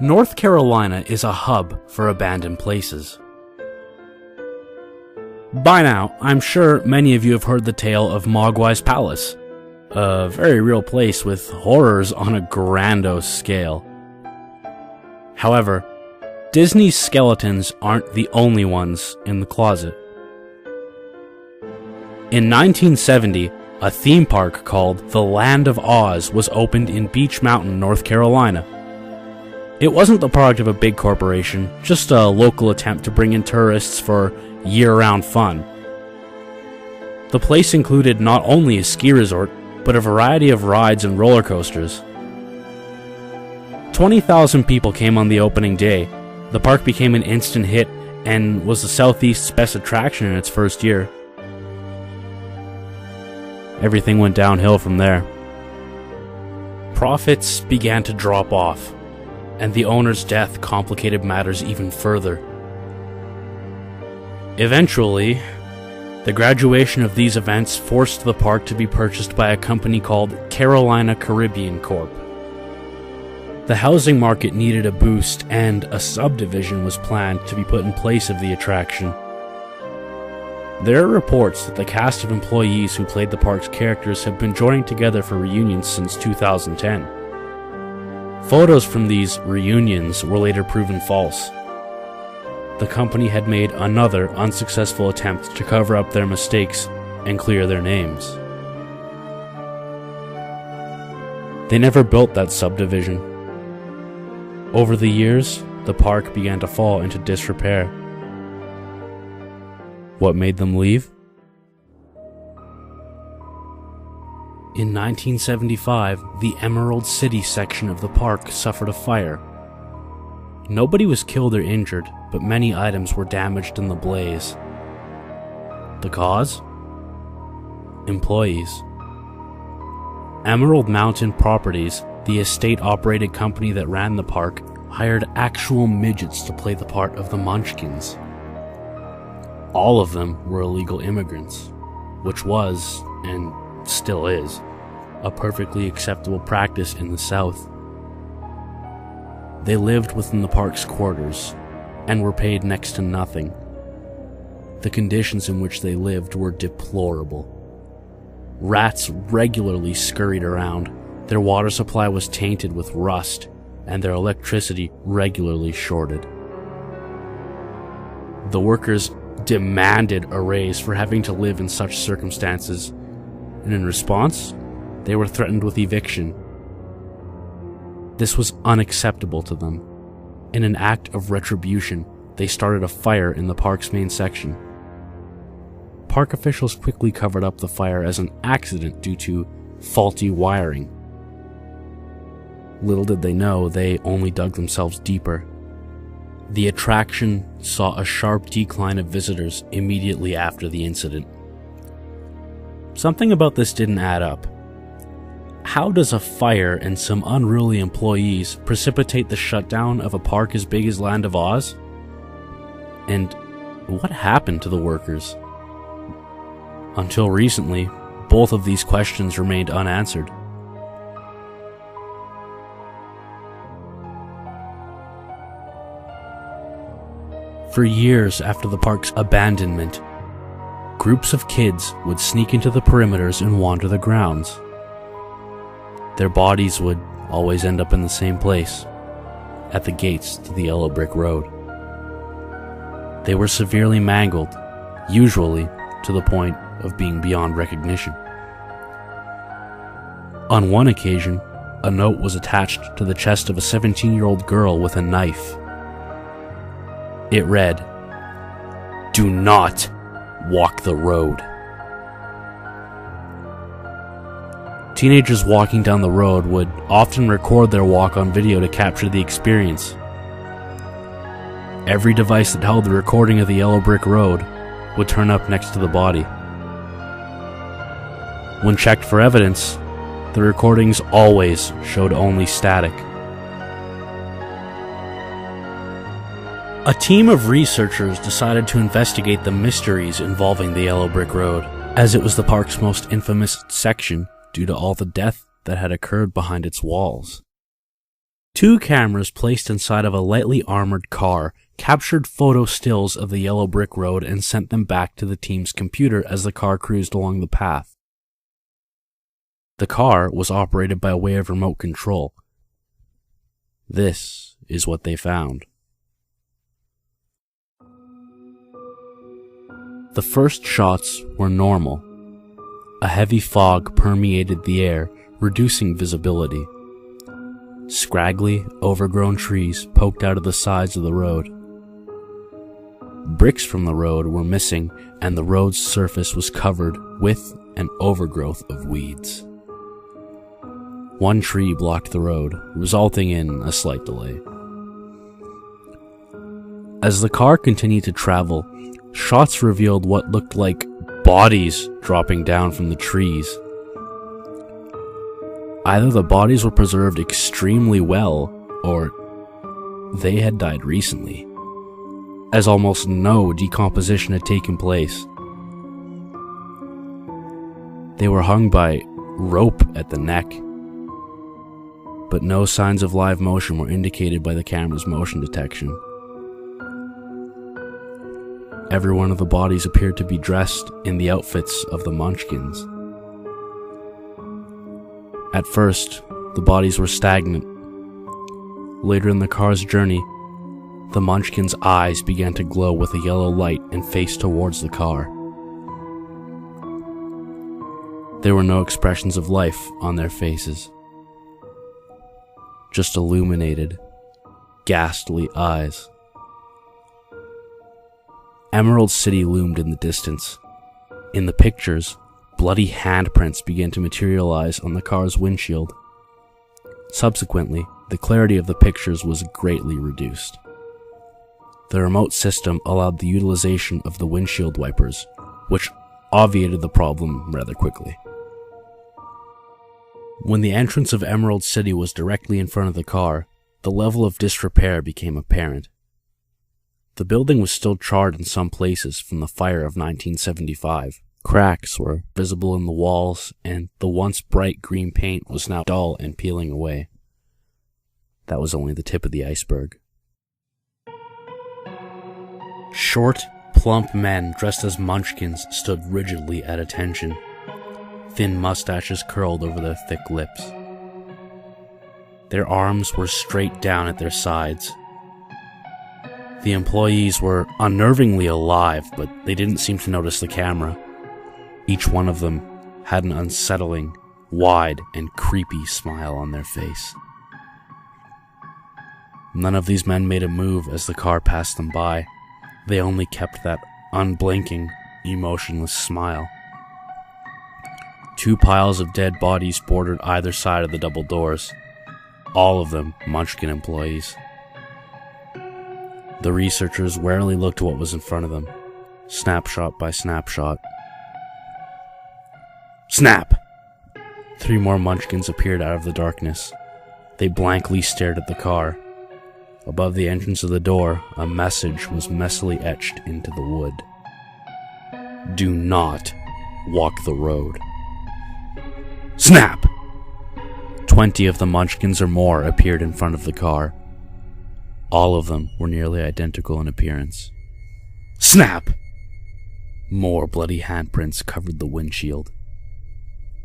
North Carolina is a hub for abandoned places. By now, I'm sure many of you have heard the tale of Mogwai's Palace, a very real place with horrors on a grandiose scale. However, Disney's skeletons aren't the only ones in the closet. In 1970, a theme park called The Land of Oz was opened in Beach Mountain, North Carolina. It wasn't the product of a big corporation, just a local attempt to bring in tourists for year-round fun. The place included not only a ski resort, but a variety of rides and roller coasters. 20,000 people came on the opening day. The park became an instant hit and was the Southeast's best attraction in its first year. Everything went downhill from there. Profits began to drop off, and the owner's death complicated matters even further. Eventually, the graduation of these events forced the park to be purchased by a company called Carolina Caribbean Corp. The housing market needed a boost, and a subdivision was planned to be put in place of the attraction. There are reports that the cast of employees who played the park's characters have been joining together for reunions since 2010. Photos from these reunions were later proven false. The company had made another unsuccessful attempt to cover up their mistakes and clear their names. They never built that subdivision. Over the years, the park began to fall into disrepair. What made them leave? In 1975, the Emerald City section of the park suffered a fire. Nobody was killed or injured, but many items were damaged in the blaze. The cause? Employees. Emerald Mountain Properties, the estate-operated company that ran the park, hired actual midgets to play the part of the Munchkins. All of them were illegal immigrants, which was, and still is, a perfectly acceptable practice in the South. They lived within the park's quarters, and were paid next to nothing. The conditions in which they lived were deplorable. Rats regularly scurried around, their water supply was tainted with rust, and their electricity regularly shorted. The workers demanded a raise for having to live in such circumstances, and in response, they were threatened with eviction. This was unacceptable to them. In an act of retribution, they started a fire in the park's main section. Park officials quickly covered up the fire as an accident due to faulty wiring. Little did they know, they only dug themselves deeper. The attraction saw a sharp decline of visitors immediately after the incident. Something about this didn't add up. How does a fire and some unruly employees precipitate the shutdown of a park as big as Land of Oz? And what happened to the workers? Until recently, both of these questions remained unanswered. For years after the park's abandonment, groups of kids would sneak into the perimeters and wander the grounds. Their bodies would always end up in the same place, at the gates to the yellow brick road. They were severely mangled, usually to the point of being beyond recognition. On one occasion, a note was attached to the chest of a 17-year-old girl with a knife. It read, "Do not walk the road." Teenagers walking down the road would often record their walk on video to capture the experience. Every device that held the recording of the yellow brick road would turn up next to the body. When checked for evidence, the recordings always showed only static. A team of researchers decided to investigate the mysteries involving the yellow brick road, as it was the park's most infamous section due to all the death that had occurred behind its walls. 2 cameras placed inside of a lightly armored car captured photo stills of the yellow brick road and sent them back to the team's computer as the car cruised along the path. The car was operated by way of remote control. This is what they found. The first shots were normal. A heavy fog permeated the air, reducing visibility. Scraggly, overgrown trees poked out of the sides of the road. Bricks from the road were missing, and the road's surface was covered with an overgrowth of weeds. 1 tree blocked the road, resulting in a slight delay. As the car continued to travel, shots revealed what looked like bodies dropping down from the trees. Either the bodies were preserved extremely well, or they had died recently, as almost no decomposition had taken place. They were hung by rope at the neck, but no signs of live motion were indicated by the camera's motion detection. Every one of the bodies appeared to be dressed in the outfits of the Munchkins. At first, the bodies were stagnant. Later in the car's journey, the Munchkins' eyes began to glow with a yellow light and faced towards the car. There were no expressions of life on their faces, just illuminated, ghastly eyes. Emerald City loomed in the distance. In the pictures, bloody handprints began to materialize on the car's windshield. Subsequently, the clarity of the pictures was greatly reduced. The remote system allowed the utilization of the windshield wipers, which obviated the problem rather quickly. When the entrance of Emerald City was directly in front of the car, the level of disrepair became apparent. The building was still charred in some places from the fire of 1975. Cracks were visible in the walls, and the once bright green paint was now dull and peeling away. That was only the tip of the iceberg. Short, plump men dressed as Munchkins stood rigidly at attention. Thin mustaches curled over their thick lips. Their arms were straight down at their sides. The employees were unnervingly alive, but they didn't seem to notice the camera. Each one of them had an unsettling, wide, and creepy smile on their face. None of these men made a move as the car passed them by. They only kept that unblinking, emotionless smile. 2 piles of dead bodies bordered either side of the double doors, all of them Munchkin employees. The researchers warily looked at what was in front of them, snapshot by snapshot. Snap! 3 more Munchkins appeared out of the darkness. They blankly stared at the car. Above the entrance of the door, a message was messily etched into the wood. Do not walk the road. Snap! 20 of the Munchkins or more appeared in front of the car. All of them were nearly identical in appearance. Snap! More bloody handprints covered the windshield.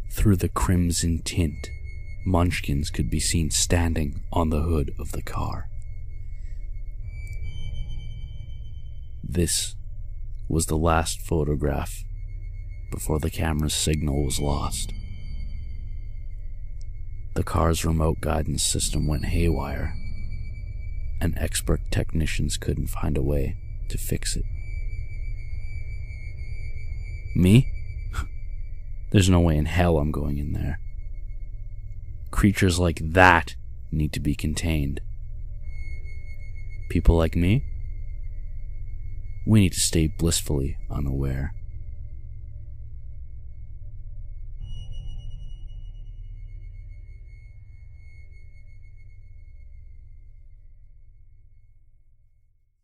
Through the crimson tint, Munchkins could be seen standing on the hood of the car. This was the last photograph before the camera's signal was lost. The car's remote guidance system went haywire, and expert technicians couldn't find a way to fix it. Me? There's no way in hell I'm going in there. Creatures like that need to be contained. People like me? We need to stay blissfully unaware.